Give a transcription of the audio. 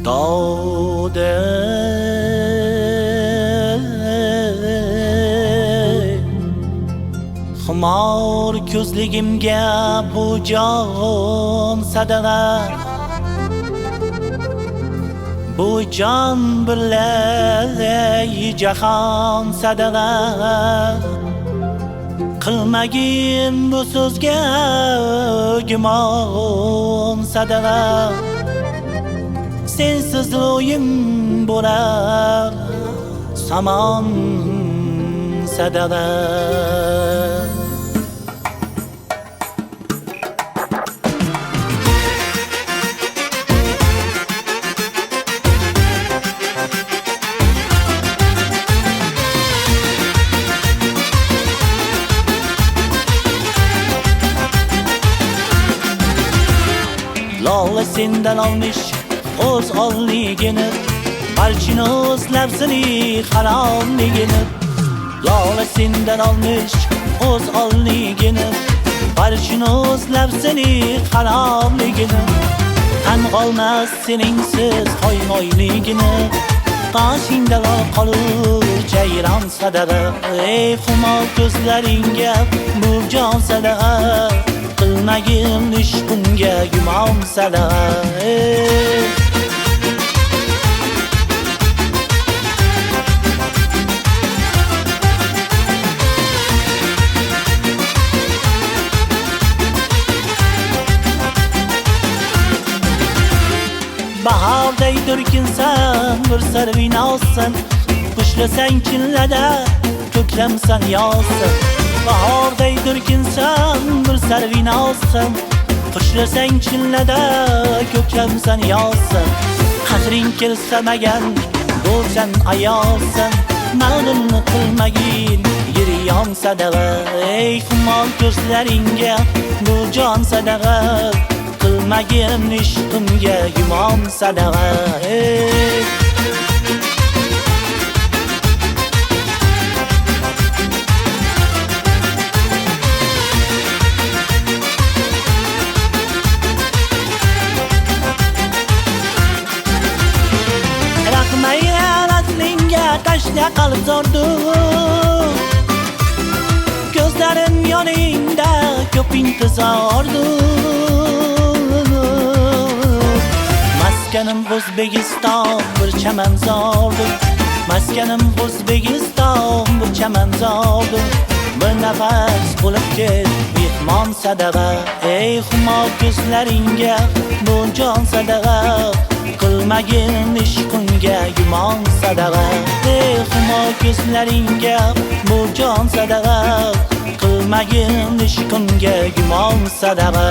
dode xumor ko'zligimga bu jon sadaqa, bu jon birlay jahon sadaqa. Qilmagin bu so'zga gumon sadaqa, sensiz o'yim bo'lar samon sadaqa. Lola sendan olmuş o'z olligini, balchini o'zlab seni haromligini. Lola sendan olmuş o'z olligini, balchini o'zlab seni haromligini. Tan qolmas seningsiz qo'ymoyligini, qoshingda qolur jayron sadaqa. Ey xumor ko'zlaringga bu jon sadaqa, qilmagin ishqimga gumon sadaqa. Bahorday turkinsan, bir sarvinozsan, qushlasang chillada, ko'klamsan yozsan. Bahorday turkinsan, bir sarvinozsan, qushlasang chillada, ko'klamsan yozsan. Qadring kelsa magan, bo'lsan ayolsan, ma'lumni qilmagin yiriyon sadaqa. Ey xumor ko'zlaringga bu jon sadaqa, qilmagin ishqimga gumon sadaqa. Tashla qalb zordu, ko'zlarim yoningda ko'p intizordu. Maskanim O'zbekiston bir chamanzordu, maskanim O'zbekiston bir chamanzordu. Bir nafas bo'lib ket mehmon sadaqa. Ey xumor ko'zlaringga bu jon sadaqa, qilmagin ishqimga gumon sadaqa. Ey xumor ko'zlaringga bu jon sadaqa, qilmagin ishqimga gumon sadaqa.